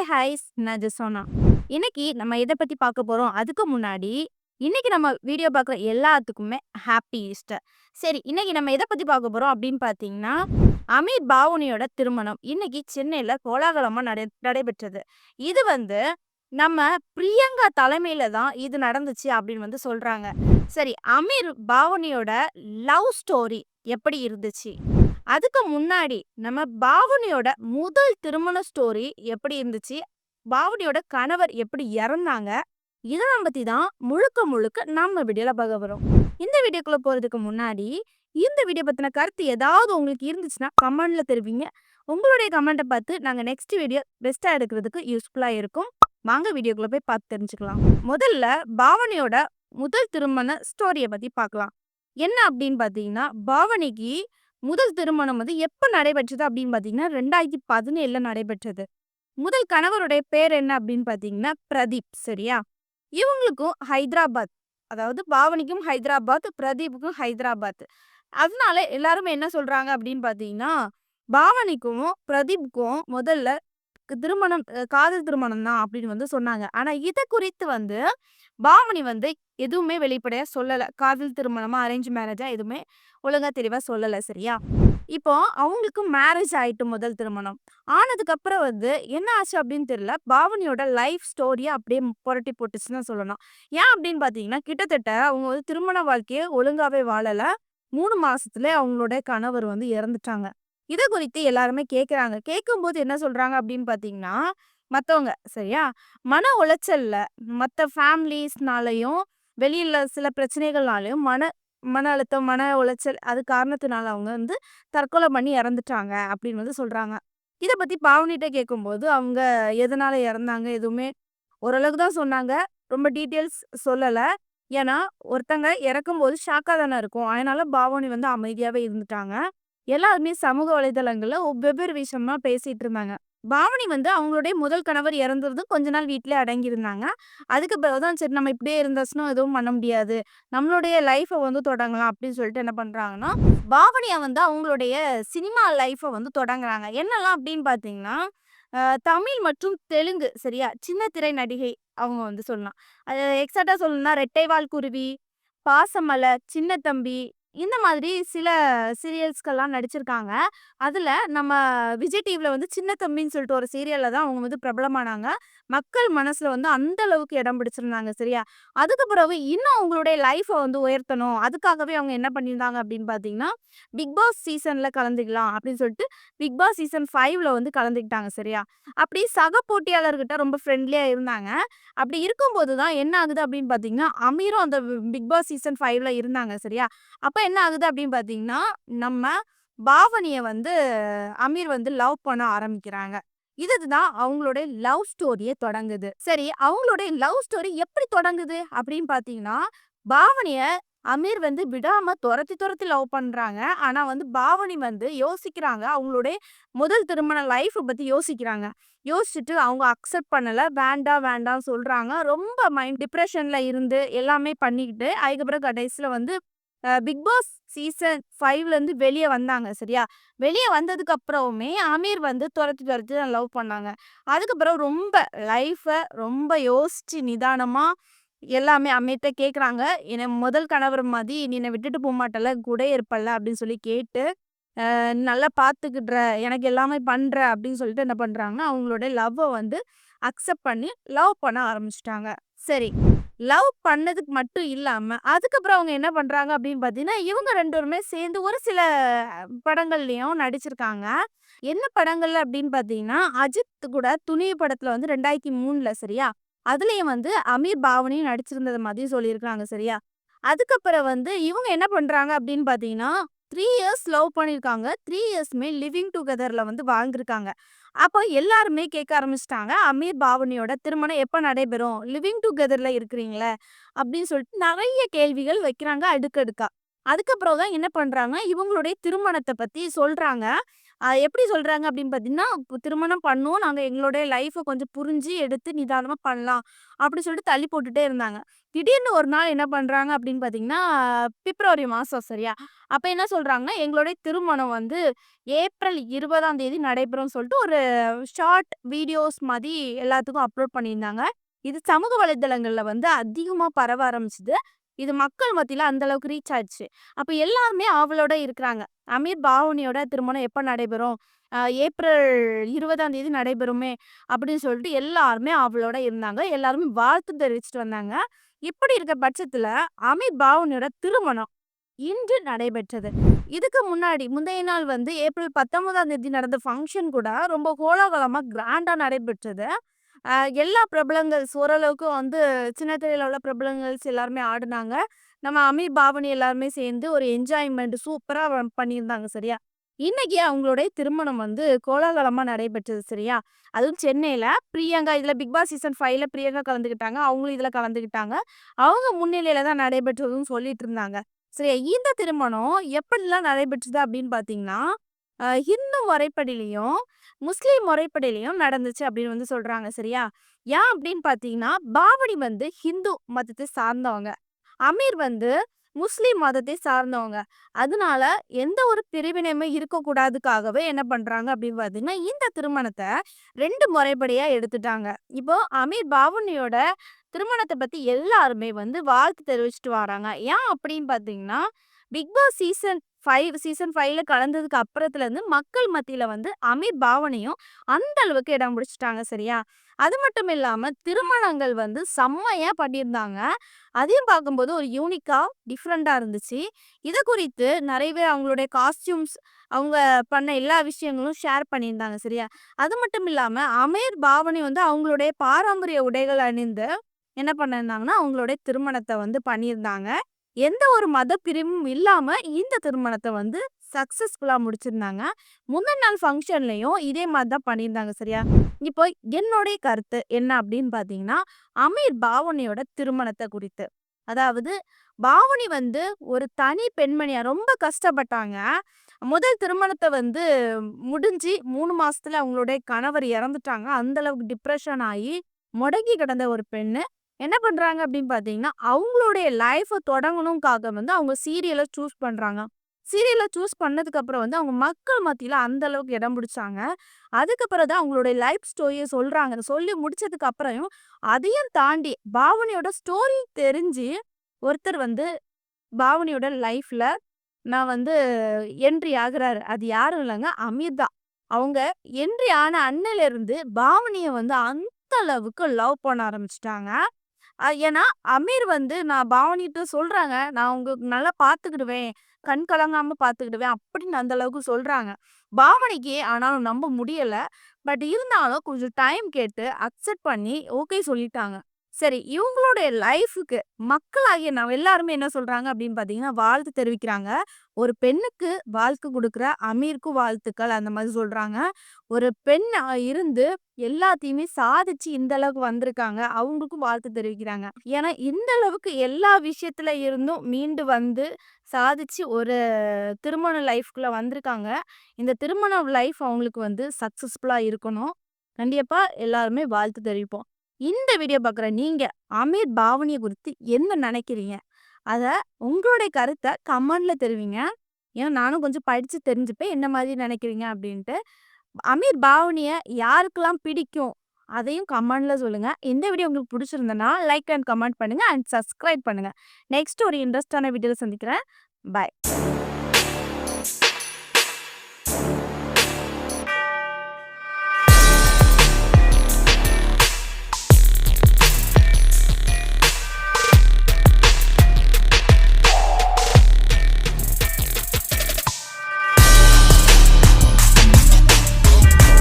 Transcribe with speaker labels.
Speaker 1: Highs நான் ஜெசோனா. இன்னைக்கு நம்ம எத பத்தி பார்க்க போறோம்? அதுக்கு முன்னாடி, இன்னைக்கு நம்ம வீடியோ பார்க்குற எல்லாத்துக்குமே ஹேப்பி ஈஸ்டர். சரி, இன்னைக்கு நம்ம எத பத்தி பார்க்க போறோம் அப்படின்னு பார்த்தீங்கன்னா, அமீர் பாவுனியோட திருமணம். இன்னைக்கு சென்னையில கோலாகலமா நடைபெற்றது. இது நம்ம பிரியங்கா தலைமையில தான் இது நடந்துச்சு அப்படின்னு சொல்றாங்க. சரி, அமீர் பாவுனியோட லவ் ஸ்டோரி எப்படி இருந்துச்சு? அதுக்கு முன்னாடி நம்ம பாவனியோட முதல் திருமண ஸ்டோரி எப்படி இருந்துச்சு? பாவனியோட கணவர் எப்படி இறந்தாங்க? இதெல்லாம் பத்தி தான் முழுக்க முழுக்க நம்ம வீடியோல பார்க்க போறோம். இந்த வீடியோக்குள்ள போறதுக்கு முன்னாடி, இந்த வீடியோ பத்தின கருத்து ஏதாவது உங்களுக்கு இருந்துச்சுன்னா கமெண்ட்ல தெரிவிங்க. உங்களுடைய கமெண்ட்ட பார்த்து நாங்க நெக்ஸ்ட் வீடியோ பெஸ்ட்டா எடுக்கிறதுக்கு யூஸ்ஃபுல்லா இருக்கும். வாங்க வீடியோக்குள்ள போய் பார்த்து தெரிஞ்சுக்கலாம். முதல்ல பாவனியோட முதல் திருமண ஸ்டோரிய பத்தி பார்க்கலாம். என்ன அப்படின்னு பார்த்தீங்கன்னா, பாவனிக்கு முதல் திருமணம் எப்ப நடைபெற்றது அப்படின்னு பார்த்தீங்கன்னா, 2017ல நடைபெற்றது. முதல் கணவருடைய பேர் என்ன அப்படின்னு பார்த்தீங்கன்னா, பிரதீப். சரியா? இவங்களுக்கும் ஹைதராபாத். அதாவது பாவனிக்கும் ஹைதராபாத், பிரதீப்புக்கும் ஹைதராபாத். அதனால எல்லாரும் என்ன சொல்றாங்க அப்படின்னு பார்த்தீங்கன்னா, பாவனிக்கும் பிரதீப்புக்கும் முதல்ல திருமணம் காதல் திருமணம் தான் அப்படின்னு சொன்னாங்க. ஆனா இத குறித்து பாவனி எதுவுமே வெளிப்படையா சொல்லல. காதல் திருமணமா, அரேஞ்ச் மேரேஜா எதுவுமே ஒழுங்கா தெளிவா சொல்லல. சரியா? இப்போ அவங்களுக்கு மேரேஜ் ஆயிட்டு முதல் திருமணம். ஆனதுக்கு அப்புறம் என்ன ஆச்சு அப்படின்னு தெரியல. பாவனியோட லைஃப் ஸ்டோரிய அப்படியே புரட்டி போட்டுச்சுன்னு தான் சொல்லணும். ஏன் அப்படின்னு பார்த்தீங்கன்னா, கிட்டத்தட்ட அவங்க திருமண வாழ்க்கைய ஒழுங்காவே வாழல. 3 மாசத்துல அவங்களோட கணவர் இறந்துட்டாங்க. இத குறித்து எல்லாருமே கேட்குறாங்க. கேட்கும்போது என்ன சொல்றாங்க அப்படின்னு பார்த்தீங்கன்னா, மத்தவங்க சரியா? மன உளைச்சல்ல மத்த ஃபேமிலிஸ்னாலயும், வெளியில சில பிரச்சனைகள்னாலயும் மன மன அழுத்தம், மன உளைச்சல் அது காரணத்தினால அவங்க தற்கொலை பண்ணி இறந்துட்டாங்க அப்படின்னு சொல்றாங்க. இத பத்தி பாவனிட்ட கேட்கும்போது, அவங்க எதனால இறந்தாங்க எதுவுமே ஓரளவுக்கு தான் சொன்னாங்க. ரொம்ப டீட்டெயில்ஸ் சொல்லல. ஏன்னா, ஒருத்தங்க இறக்கும்போது ஷாக்கா தானே இருக்கும். அதனால பாவனி அமைதியாவே இருந்துட்டாங்க. எல்லாருமே சமூக வலைதளங்கள்ல வெவ்வேறு விஷயமா பேசிட்டு இருந்தாங்க. பாவனி அவங்களுடைய முதல் கணவர் இறந்ததும் கொஞ்ச நாள் வீட்லயே அடங்கியிருந்தாங்க. அதுக்கு பிறகு தான் சரி நம்ம இப்படியே இருந்தாச்சுன்னா எதுவும் பண்ண முடியாது. நம்மளுடைய லைஃப தொடங்கலாம் அப்படின்னு சொல்லிட்டு என்ன பண்றாங்கன்னா, பாவனியா அவங்களுடைய சினிமா லைஃப தொடங்குறாங்க. என்னலாம் அப்படின்னு பார்த்தீங்கன்னா, தமிழ் மற்றும் தெலுங்கு சரியா? சின்ன திரை நடிகை அவங்க சொல்லலாம். அது எக்ஸாக்ட்டா சொல்லணும்னா ரெட்டைவால் குருவி, பாசமலர், சின்ன தம்பி இந்த மாதிரி சில சீரியல்ஸ்கெல்லாம் நடிச்சிருக்காங்க. அதுல நம்ம விஜய் டிவில சின்ன தம்பின்னு சொல்லிட்டு ஒரு சீரியல்ல தான் அவங்க பிரபலமானாங்க. மக்கள் மனசுல அந்த அளவுக்கு இடம் பிடிச்சிருந்தாங்க. சரியா? அதுக்கு பிறகு இன்னும் அவங்களுடைய லைஃப உயர்த்தணும். அதுக்காகவே அவங்க என்ன பண்ணியிருந்தாங்க அப்படின்னு பார்த்தீங்கன்னா, பிக் பாஸ் சீசன்ல கலந்துக்கலாம் அப்படின்னு சொல்லிட்டு பிக் பாஸ் சீசன் 5ல கலந்துக்கிட்டாங்க. சரியா? அப்படி சக போட்டியாளர்கிட்ட ரொம்ப ஃப்ரெண்ட்லியா இருந்தாங்க. அப்படி இருக்கும்போது தான் என்ன ஆகுது அப்படின்னு பார்த்தீங்கன்னா, அமீரும் அந்த பிக் பாஸ் சீசன் 5ல இருந்தாங்க. சரியா? அப்ப என்ன ஆகுது அப்படின்னு பார்த்தீங்கன்னா, நம்ம பாவனிய அமீர் லவ் பண்ண ஆரம்பிக்கிறாங்க. இதுதான் அவங்களுடைய லவ் ஸ்டோரியே தொடங்குது. சரி, அவங்களுடைய லவ் ஸ்டோரி எப்படி தொடங்குது அப்படின்னு பார்த்தீங்கன்னா, பாவனிய அமீர் விடாம தொரத்தி தொரத்தி லவ் பண்றாங்க. ஆனா பாவனி யோசிக்கிறாங்க. அவங்களுடைய முதல் திருமண லைஃப் பத்தி யோசிக்கிறாங்க. யோசிச்சுட்டு அவங்க அக்செப்ட் பண்ணல. வேண்டாம் வேண்டாம்னு சொல்றாங்க. ரொம்ப மைண்ட் டிப்ரஷன்ல இருந்து எல்லாமே பண்ணிக்கிட்டு, அதுக்கப்புறம் கடைசியில பிக் பாஸ் சீசன் 5லேருந்து வெளிய வந்தாங்க. சரியா? வெளிய வந்ததுக்கு அப்புறமுமே அமீர் தொரத்தி தொரத்தி தான் லவ் பண்ணாங்க. அதுக்கப்புறம் ரொம்ப லைஃப ரொம்ப யோசிச்சு நிதானமா எல்லாமே அமீர்ட்ட கேட்குறாங்க. "என்ன முதல் கணவர் மாதி நீ என்ன விட்டுட்டு போமாட்டல்ல, கூடயே இருப்பல்ல" அப்படின்னு சொல்லி கேட்டு, நல்லா பார்த்துக்கிடுற, எனக்கு எல்லாமே பண்ற அப்படின்னு சொல்லிட்டு என்ன பண்றாங்கன்னா, அவங்களோட லவ்வ அக்செப்ட் பண்ணி லவ் பண்ண ஆரம்பிச்சுட்டாங்க. சரி. லவ் பண்ணதுக்கு மட்டும் இல்லாம, அதுக்கப்புறம் அவங்க என்ன பண்றாங்க அப்படின்னு பார்த்தீங்கன்னா, இவங்க 2 பேருமே சேர்ந்து ஒரு சில படங்கள்லயும் நடிச்சிருக்காங்க. என்ன படங்கள்ல அப்படின்னு பார்த்தீங்கன்னா, அஜித் கூட துணிவு படத்துல 2003ல சரியா? அதுலயும் அமீர், பாவனியும் நடிச்சிருந்தது மாதிரி சொல்லியிருக்காங்க. சரியா? அதுக்கப்புறம் இவங்க என்ன பண்றாங்க அப்படின்னு பார்த்தீங்கன்னா, 3 இயர்ஸ் லவ் பண்ணியிருக்காங்க. 3 இயர்ஸுமே லிவிங் டுகெதர்ல வாழ்ந்திருக்காங்க. அப்போ எல்லாருமே கேட்க ஆரம்பிச்சுட்டாங்க. அமீர், பாவனியோட திருமணம் எப்ப நடைபெறும்? லிவிங் டுகெதர்ல இருக்கிறீங்களே அப்படின்னு சொல்லிட்டு நெறைய கேள்விகள் வைக்கிறாங்க அடுக்கடுக்கா. அதுக்கப்புறம் தான் என்ன பண்றாங்க, இவங்களுடைய திருமணத்த பத்தி சொல்றாங்க. எப்படி சொல்றாங்க அப்படின்னு பார்த்தீங்கன்னா, திருமணம் பண்ணுவோம். நாங்க எங்களுடைய லைஃப கொஞ்சம் புரிஞ்சு எடுத்து நிதானமா பண்ணலாம். அப்படி சொல்லிட்டு தள்ளி போட்டுட்டே இருந்தாங்க. திடீர்னு ஒரு நாள் என்ன பண்றாங்க அப்படின்னு பார்த்தீங்கன்னா, பிப்ரவரி மாசம் சரியா? அப்ப என்ன சொல்றாங்கன்னா, எங்களுடைய திருமணம் வந்து ஏப்ரல் 20ஆம் தேதி நடைபெறும்னு சொல்லிட்டு ஒரு ஷார்ட் வீடியோஸ் மாரி எல்லாத்துக்கும் அப்லோட் பண்ணியிருந்தாங்க. இது சமூக வலைதளங்கள்ல வந்து அதிகமா பரவ ஆரம்பிச்சது. இது மக்கள் மத்தியில அந்த அளவுக்கு ரீச் ஆயிடுச்சு. அப்ப எல்லாருமே ஆவலோட இருக்கிறாங்க. அமீர் பாவுனியோட திருமணம் எப்ப நடைபெறும்? ஏப்ரல் 20ஆம் தேதி நடைபெறுமே! அப்படின்னு சொல்லிட்டு எல்லாருமே ஆவலோட இருந்தாங்க. எல்லாருமே வாழ்த்து தெரிவிச்சுட்டு வந்தாங்க. இப்படி இருக்க பட்சத்துல அமீர் பாவுனியோட திருமணம் இன்று நடைபெற்றது. இதுக்கு முன்னாடி முந்தைய நாள் வந்து ஏப்ரல் 19ஆம் தேதி நடந்த ஃபங்ஷன் கூட ரொம்ப கோலாகலமா கிராண்டா நடைபெற்றது. அ எல்லா பிரபலங்கள்ஸ் ஓரளவுக்கு வந்து சின்ன திரையில உள்ள பிரபலங்கள்ஸ் எல்லாருமே ஆடுனாங்க. நம்ம அமீர், பாவனி எல்லாருமே சேர்ந்து ஒரு என்ஜாய்மெண்ட் சூப்பரா பண்ணியிருந்தாங்க சரியா? இன்னைக்கு அவங்களுடைய திருமணம் வந்து கோலாகலமா நடைபெற்றது சரியா? அதுவும் சென்னையில பிரியங்கா இதுல பிக் பாஸ் சீசன் 5ல பிரியங்கா கலந்துக்கிட்டாங்க. அவங்களும் இதுல கலந்துக்கிட்டாங்க. அவங்க முன்னிலையில தான் நடைபெற்றதுன்னு சொல்லிட்டு இருந்தாங்க. சரி இந்த திருமணம் எப்படிலாம் நடைபெற்றது அப்படின்னு பார்த்தீங்கன்னா, ஹிந்து முறைப்படிலயும், முஸ்லீம் முறைப்படிலயும் நடந்துச்சு அப்படின்னு வந்து சொல்றாங்க சரியா? ஏன் அப்படின்னு பார்த்தீங்கன்னா, பாவனி வந்து ஹிந்து மதத்தை சார்ந்தவங்க. அமீர் வந்து முஸ்லீம் மதத்தை சார்ந்தவங்க. அதனால எந்த ஒரு பிரிவினையுமே இருக்கக்கூடாதுக்காகவே என்ன பண்றாங்க அப்படின்னு பார்த்தீங்கன்னா, இந்த திருமணத்த 2 முறைப்படியா எடுத்துட்டாங்க. இப்போ அமீர் பாவுனியோட திருமணத்த பத்தி எல்லாருமே வந்து வாழ்த்து தெரிவிச்சுட்டு வராங்க. ஏன் அப்படின்னு பார்த்தீங்கன்னா, பிக் பாஸ் சீசன் 5ல கலந்ததுக்கு அப்புறத்துலருந்து மக்கள் மத்தியில வந்து அமீர் பாவனையும் அந்த அளவுக்கு இடம் பிடிச்சுட்டாங்க சரியா? அது மட்டும் இல்லாம திருமணங்கள் வந்து செம்மையா பண்ணியிருந்தாங்க. அதையும் பார்க்கும்போது ஒரு யூனிக்கா, டிஃப்ரெண்ட்டா இருந்துச்சு. இத குறித்து நெறைய பேர் அவங்களுடைய காஸ்டியூம்ஸ், அவங்க பண்ண எல்லா விஷயங்களும் ஷேர் பண்ணியிருந்தாங்க சரியா? அது மட்டும் இல்லாம அமீர், பாவனி வந்து அவங்களுடைய பாரம்பரிய உடைகள் அணிந்து என்ன பண்ணியிருந்தாங்கன்னா, அவங்களுடைய திருமணத்த வந்து பண்ணியிருந்தாங்க. எந்த ஒரு மத பிரிவும் இல்லாம இந்த திருமணத்த வந்து சக்சஸ்ஃபுல்லா முடிச்சிருந்தாங்க. முந்தின நாள் ஃபங்ஷன்லயும் இதே மாரி தான் பண்ணியிருந்தாங்க சரியா? இப்போ என்னுடைய கருத்து என்ன அப்படின்னு பார்த்தீங்கன்னா, அமீர் பாவனியோட திருமணத்த குறித்து. அதாவது பாவனி வந்து ஒரு தனி பெண்மணியா ரொம்ப கஷ்டப்பட்டாங்க. முதல் திருமணத்த வந்து முடிஞ்சு 3 மாசத்துல அவங்களுடைய கணவர் இறந்துட்டாங்க. அந்த அளவுக்கு டிப்ரஷன் ஆயி முடங்கி கிடந்த ஒரு பெண்ணு. என்ன பண்றாங்க அப்படின்னு பார்த்தீங்கன்னா, அவங்களுடைய லைஃப தொடங்கணும்காக வந்து அவங்க சீரியல சூஸ் பண்றாங்க. சீரியல சூஸ் பண்ணதுக்கு அப்புறம் வந்து அவங்க மக்கள் மத்தியில அந்த அளவுக்கு இடம் பிடிச்சாங்க. அதுக்கப்புறம் தான் அவங்களுடைய லைஃப் ஸ்டோரிய சொல்றாங்க. சொல்லி முடிச்சதுக்கு அப்புறம் அதையும் தாண்டி பாவனியோட ஸ்டோரி தெரிஞ்சு ஒருத்தர் வந்து பாவனியோட லைஃப்ல நான் வந்து என்ட்ரி ஆகுறாரு. அது யாரும் இல்லங்க அமீர் தான். அவங்க என்ட்ரி ஆன அன்னையிலிருந்து பாவனிய வந்து அந்த அளவுக்கு லவ் பண்ண ஆரம்பிச்சுட்டாங்க. ஏன்னா, அமீர் வந்து நான் பாவனிட்ட சொல்றாங்க. "நான் உங்களுக்கு நல்லா பார்த்துக்கிடுவேன். கண் கலங்காம பார்த்துக்கிடுவேன்." அப்படின்னு அந்த அளவுக்கு சொல்றாங்க. பாவனிக்கு ஆனாலும் நம்ப முடியல. பட் இருந்தாலும் கொஞ்சம் டைம் கேட்டு அக்செப்ட் பண்ணி ஓகே சொல்லிட்டாங்க. சரி இவங்களுடைய லைஃப்‌க்கு மக்களாகிய நம்ம எல்லாருமே என்ன சொல்றாங்க அப்படின்னு பார்த்தீங்கன்னா, வாழ்த்து தெரிவிக்கிறாங்க. ஒரு பெண்ணுக்கு வாழ்த்து குடுக்குற அமீருக்கும் வாழ்த்துக்கள் அந்த மாரி சொல்றாங்க. ஒரு பெண் இருந்து எல்லாத்தையுமே சாதிச்சு இந்த அளவுக்கு வந்திருக்காங்க. அவங்களுக்கும் வாழ்த்து தெரிவிக்கிறாங்க. ஏன்னா, இந்த அளவுக்கு எல்லா விஷயத்துல இருந்தும் மீண்டு வந்து சாதிச்சு ஒரு திருமண லைஃப்குள்ள வந்திருக்காங்க. இந்த திருமண லைஃப் அவங்களுக்கு வந்து சக்சஸ்ஃபுல்லா இருக்கணும். கண்டிப்பா எல்லாருமே வாழ்த்து தெரிவிப்போம். இந்த வீடியோ பார்க்குற நீங்க அமீர் பாவனிய குறித்து என்ன நினைக்கிறீங்க? அத உங்களுடைய கருத்த கமெண்ட்ல தெரிவிங்க. ஏன்னா நானும் கொஞ்சம் படிச்சு தெரிஞ்சுப்பேன். என்ன மாதிரி நினைக்கிறீங்க அப்படின்ட்டு. அமீர் பாவனிய யாருக்கெல்லாம் பிடிக்கும்? அதையும் கமெண்ட்ல சொல்லுங்க. இந்த வீடியோ உங்களுக்கு பிடிச்சிருந்ததுன்னா, லைக் அண்ட் கமெண்ட் பண்ணுங்க அண்ட் சப்ஸ்கிரைப் பண்ணுங்க. நெக்ஸ்ட் ஒரு இன்ட்ரெஸ்டான வீடியோல சந்திக்கிறேன். பாய்.